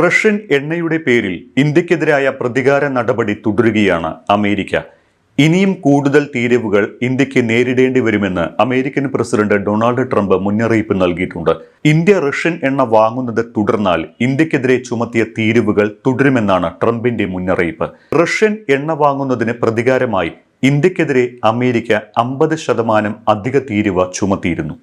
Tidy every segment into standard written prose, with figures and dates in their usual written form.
Russian എണ്ണയുടെ പേരിൽ ഇന്ത്യക്കെതിരായ പ്രതികാര നടപടി തുടരുകയാണ് അമേരിക്ക. ഇനിയും കൂടുതൽ തീരുവകൾ ഇന്ത്യക്ക് നേരിടേണ്ടി വരുമെന്ന് അമേരിക്കൻ പ്രസിഡന്റ് ഡൊണാൾഡ് ട്രംപ് മുന്നറിയിപ്പ് നൽകിയിട്ടുണ്ട്. ഇന്ത്യ റഷ്യൻ എണ്ണ വാങ്ങുന്നത് തുടർന്നാൽ ഇന്ത്യക്കെതിരെ ചുമത്തിയ തീരുവകൾ തുടരുമെന്നാണ് ട്രംപിന്റെ മുന്നറിയിപ്പ്. റഷ്യൻ എണ്ണ വാങ്ങുന്നതിന് പ്രതികാരമായി ഇന്ത്യക്കെതിരെ അമേരിക്ക 50% അധിക തീരുവ ചുമത്തിയിരുന്നു.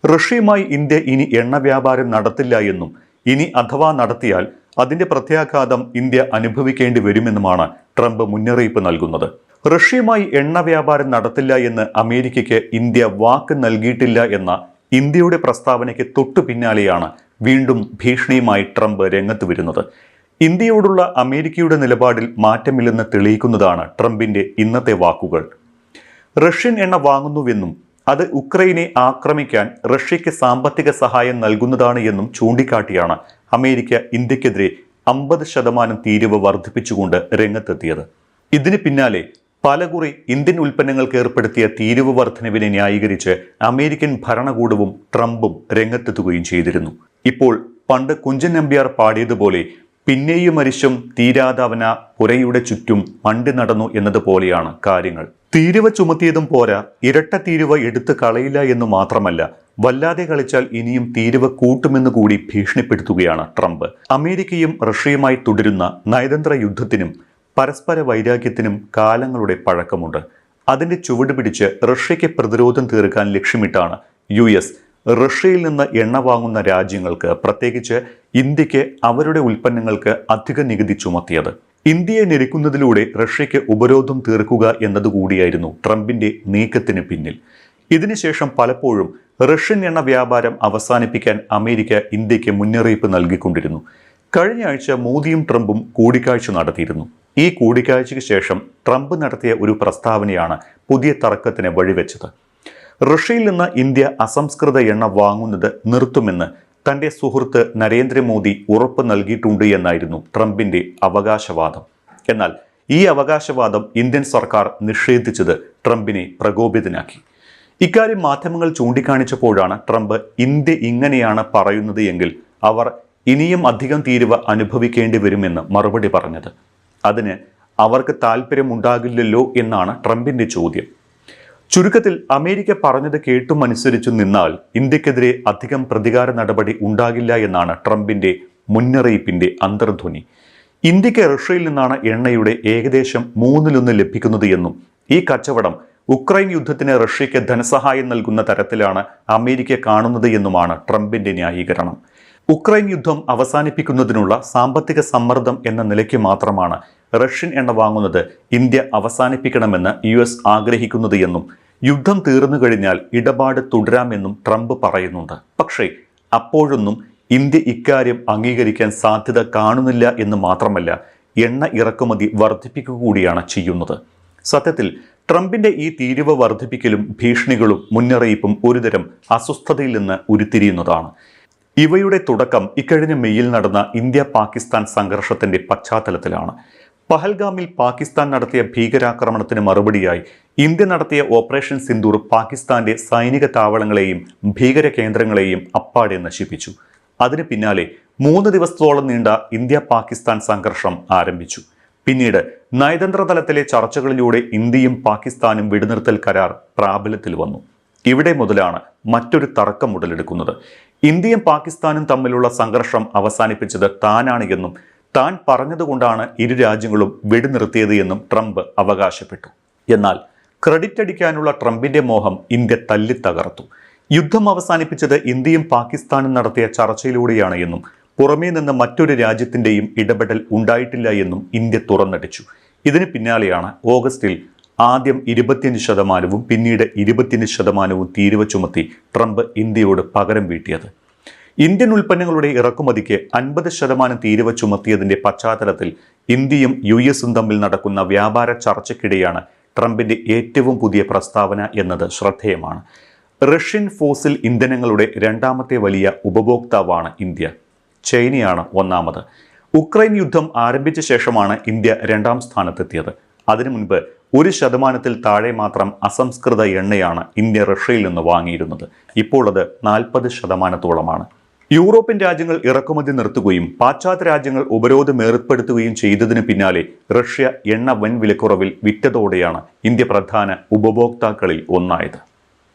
റഷ്യയുമായി ഇന്ത്യ ഇനി എണ്ണ വ്യാപാരം നടത്തില്ല എന്നും ഇനി അഥവാ നടത്തിയാൽ അതിന്റെ പ്രത്യാഘാതം ഇന്ത്യ അനുഭവിക്കേണ്ടി വരുമെന്നുമാണ് ട്രംപ് മുന്നറിയിപ്പ് നൽകുന്നത്. റഷ്യയുമായി എണ്ണ വ്യാപാരം നടത്തില്ല എന്ന് അമേരിക്കയ്ക്ക് ഇന്ത്യ വാക്ക് നൽകിയിട്ടില്ല എന്ന ഇന്ത്യയുടെ പ്രസ്താവനയ്ക്ക് തൊട്ടു പിന്നാലെയാണ് വീണ്ടും ഭീഷണിയുമായി ട്രംപ് രംഗത്ത് വരുന്നത്. ഇന്ത്യയോടുള്ള അമേരിക്കയുടെ നിലപാടിൽ മാറ്റമില്ലെന്ന് തെളിയിക്കുന്നതാണ് ട്രംപിന്റെ ഇന്നത്തെ വാക്കുകൾ. റഷ്യൻ എണ്ണ വാങ്ങുന്നുവെന്നും അത് ഉക്രൈനെ ആക്രമിക്കാൻ റഷ്യയ്ക്ക് സാമ്പത്തിക സഹായം നൽകുന്നതാണ് എന്നും ചൂണ്ടിക്കാട്ടിയാണ് അമേരിക്ക ഇന്ത്യക്കെതിരെ 50% തീരുവ വർദ്ധിപ്പിച്ചുകൊണ്ട് രംഗത്തെത്തിയത്. ഇതിന് പിന്നാലെ പലകുറി ഇന്ത്യൻ ഉൽപ്പന്നങ്ങൾക്ക് ഏർപ്പെടുത്തിയ തീരുവ വർധനവിനെ ന്യായീകരിച്ച് അമേരിക്കൻ ഭരണകൂടവും ട്രംപും രംഗത്തെത്തുകയും ചെയ്തിരുന്നു. ഇപ്പോൾ പണ്ട് കുഞ്ചൻ നമ്പ്യാർ പാടിയതുപോലെ പിന്നെയും അരിശം തീരാതവന പുരയുടെ ചുറ്റും മണ്ടി നടന്നു എന്നതുപോലെയാണ് കാര്യങ്ങൾ. തീരുവ ചുമത്തിയതും പോരാ, ഇരട്ട തീരുവ എടുത്തു കളയില്ല എന്നു മാത്രമല്ല, വല്ലാതെ കളിച്ചാൽ ഇനിയും തീരുവ കൂട്ടുമെന്ന് കൂടി ഭീഷണിപ്പെടുത്തുകയാണ് ട്രംപ്. അമേരിക്കയും റഷ്യയുമായി തുടരുന്ന നയതന്ത്ര യുദ്ധത്തിനും പരസ്പര വൈരാഗ്യത്തിനും കാലങ്ങളുടെ പഴക്കമുണ്ട്. അതിന്റെ ചുവട് പിടിച്ച് റഷ്യയ്ക്ക് പ്രതിരോധം തീർക്കാൻ ലക്ഷ്യമിട്ടാണ് US റഷ്യയിൽ നിന്ന് എണ്ണ വാങ്ങുന്ന രാജ്യങ്ങൾക്ക്, പ്രത്യേകിച്ച് ഇന്ത്യക്ക് അവരുടെ ഉൽപ്പന്നങ്ങൾക്ക് അധിക നികുതി ചുമത്തിയത്. ഇന്ത്യയെ ഞെരുക്കുന്നതിലൂടെ റഷ്യയ്ക്ക് ഉപരോധം തീർക്കുക എന്നതുകൂടിയായിരുന്നു ട്രംപിന്റെ നീക്കത്തിന് പിന്നിൽ. ഇതിനുശേഷം പലപ്പോഴും റഷ്യൻ എണ്ണ വ്യാപാരം അവസാനിപ്പിക്കാൻ അമേരിക്ക ഇന്ത്യക്ക് മുന്നറിയിപ്പ് നൽകിക്കൊണ്ടിരുന്നു. കഴിഞ്ഞ ആഴ്ച മോദിയും ട്രംപും കൂടിക്കാഴ്ച നടത്തിയിരുന്നു. ഈ കൂടിക്കാഴ്ചയ്ക്ക് ശേഷം ട്രംപ് നടത്തിയ ഒരു പ്രസ്താവനയാണ് പുതിയ തർക്കത്തിന് വഴിവെച്ചത്. റഷ്യയിൽ നിന്ന് ഇന്ത്യ അസംസ്കൃത എണ്ണ വാങ്ങുന്നത് നിർത്തുമെന്ന് തന്റെ സുഹൃത്ത് നരേന്ദ്രമോദി ഉറപ്പ് നൽകിയിട്ടുണ്ട് എന്നായിരുന്നു ട്രംപിന്റെ അവകാശവാദം. എന്നാൽ ഈ അവകാശവാദം ഇന്ത്യൻ സർക്കാർ നിഷേധിച്ചത് ട്രംപിനെ പ്രകോപിതനാക്കി. ഇക്കാര്യം മാധ്യമങ്ങൾ ചൂണ്ടിക്കാണിച്ചപ്പോഴാണ് ട്രംപ് ഇന്ത്യ ഇങ്ങനെയാണ് പറയുന്നത് എങ്കിൽ അവർ ഇനിയും അധികം തീരുവ അനുഭവിക്കേണ്ടി വരുമെന്ന് മറുപടി പറഞ്ഞത്. അതിന് അവർക്ക് താല്പര്യമുണ്ടാകില്ലല്ലോ എന്നാണ് ട്രംപിന്റെ ചോദ്യം. ചുരുക്കത്തിൽ അമേരിക്ക പറഞ്ഞത് കേട്ടും അനുസരിച്ചും നിന്നാൽ ഇന്ത്യക്കെതിരെ അധികം പ്രതികാര നടപടി ഉണ്ടാകില്ല എന്നാണ് ട്രംപിന്റെ മുന്നറിയിപ്പിന്റെ അന്തർധ്വനി. ഇന്ത്യക്ക് റഷ്യയിൽ നിന്നാണ് എണ്ണയുടെ ഏകദേശം 1/3 ലഭിക്കുന്നത് എന്നും ഈ കച്ചവടം ഉക്രൈൻ യുദ്ധത്തിന് റഷ്യയ്ക്ക് ധനസഹായം നൽകുന്ന തരത്തിലാണ് അമേരിക്ക കാണുന്നത് എന്നുമാണ് ട്രംപിന്റെ ന്യായീകരണം. ഉക്രൈൻ യുദ്ധം അവസാനിപ്പിക്കുന്നതിനുള്ള സാമ്പത്തിക സമ്മർദ്ദം എന്ന നിലയ്ക്ക് മാത്രമാണ് റഷ്യൻ എണ്ണ വാങ്ങുന്നത് ഇന്ത്യ അവസാനിപ്പിക്കണമെന്ന് US ആഗ്രഹിക്കുന്നത് എന്നും യുദ്ധം തീർന്നു കഴിഞ്ഞാൽ ഇടപാട് തുടരാമെന്നും ട്രംപ് പറയുന്നുണ്ട്. പക്ഷേ അപ്പോഴൊന്നും ഇന്ത്യ ഇക്കാര്യം അംഗീകരിക്കാൻ സാധ്യത കാണുന്നില്ല എന്ന് മാത്രമല്ല, എണ്ണ ഇറക്കുമതി വർദ്ധിപ്പിക്കുക കൂടിയാണ് ചെയ്യുന്നത്. സത്യത്തിൽ ട്രംപിന്റെ ഈ തീരുവ വർദ്ധിപ്പിക്കലും ഭീഷണികളും മുന്നറിയിപ്പും ഒരുതരം അസ്വസ്ഥതയിൽ നിന്ന് ഉരുത്തിരിയുന്നതാണ്. ഇവയുടെ തുടക്കം ഇക്കഴിഞ്ഞ മെയ്യിൽ നടന്ന ഇന്ത്യ പാകിസ്ഥാൻ സംഘർഷത്തിന്റെ പശ്ചാത്തലത്തിലാണ്. പഹൽഗാമിൽ പാകിസ്ഥാൻ നടത്തിയ ഭീകരാക്രമണത്തിന് മറുപടിയായി ഇന്ത്യ നടത്തിയ ഓപ്പറേഷൻ സിന്ദൂർ പാകിസ്ഥാന്റെ സൈനിക താവളങ്ങളെയും ഭീകര കേന്ദ്രങ്ങളെയും അപ്പാടെ നശിപ്പിച്ചു. അതിന് പിന്നാലെ 3 ദിവസത്തോളം നീണ്ട ഇന്ത്യ പാകിസ്ഥാൻ സംഘർഷം ആരംഭിച്ചു. പിന്നീട് നയതന്ത്ര തലത്തിലെ ചർച്ചകളിലൂടെ ഇന്ത്യയും പാകിസ്ഥാനും വെടിനിർത്തൽ കരാർ പ്രാബല്യത്തിൽ വന്നു. ഇവിടെ മുതലാണ് മറ്റൊരു തർക്കം ഉടലെടുക്കുന്നത്. ഇന്ത്യയും പാകിസ്ഥാനും തമ്മിലുള്ള സംഘർഷം അവസാനിപ്പിച്ചത് താനാണ് എന്നും താൻ പറഞ്ഞതുകൊണ്ടാണ് ഇരു രാജ്യങ്ങളും വെടിനിർത്തിയത് എന്നും ട്രംപ് അവകാശപ്പെട്ടു. എന്നാൽ ക്രെഡിറ്റ് അടിക്കാനുള്ള ട്രംപിന്റെ മോഹം ഇന്ത്യ തല്ലിത്തകർത്തു. യുദ്ധം അവസാനിപ്പിച്ചത് ഇന്ത്യയും പാകിസ്ഥാനും നടത്തിയ ചർച്ചയിലൂടെയാണ് എന്നും പുറമേ നിന്ന് മറ്റൊരു രാജ്യത്തിന്റെയും ഇടപെടൽ ഉണ്ടായിട്ടില്ല എന്നും ഇന്ത്യ തുറന്നടിച്ചു. ഇതിന് പിന്നാലെയാണ് ഓഗസ്റ്റിൽ ആദ്യം 25% പിന്നീട് 25% തീരുവ ചുമത്തി ട്രംപ് ഇന്ത്യയോട് പകരം വീട്ടിയത്. ഇന്ത്യൻ ഉൽപ്പന്നങ്ങളുടെ ഇറക്കുമതിക്ക് 50% തീരുവ ചുമത്തിയതിന്റെ പശ്ചാത്തലത്തിൽ ഇന്ത്യയും US തമ്മിൽ നടക്കുന്ന വ്യാപാര ചർച്ചയ്ക്കിടെയാണ് ട്രംപിന്റെ ഏറ്റവും പുതിയ പ്രസ്താവന എന്നത് ശ്രദ്ധേയമാണ്. റഷ്യൻ ഫോസിൽ ഇന്ധനങ്ങളുടെ 2ാമത്തെ വലിയ ഉപഭോക്താവാണ് ഇന്ത്യ. ചൈനയാണ് 1ാമത്. ഉക്രൈൻ യുദ്ധം ആരംഭിച്ച ശേഷമാണ് ഇന്ത്യ 2ാം സ്ഥാനത്തെത്തിയത്. അതിനു മുൻപ് 1% താഴെ മാത്രം അസംസ്കൃത എണ്ണയാണ് ഇന്ത്യ റഷ്യയിൽ നിന്ന് വാങ്ങിയിരുന്നത്. ഇപ്പോൾ അത് 40%-ഓളമാണ്. യൂറോപ്യൻ രാജ്യങ്ങൾ ഇറക്കുമതി നിർത്തുകയും പാശ്ചാത്യ രാജ്യങ്ങൾ ഉപരോധം ഏർപ്പെടുത്തുകയും ചെയ്തതിന് പിന്നാലെ റഷ്യ എണ്ണ വൻ വിലക്കുറവിൽ വിറ്റതോടെയാണ് ഇന്ത്യ പ്രധാന ഉപഭോക്താക്കളിൽ ഒന്നായത്.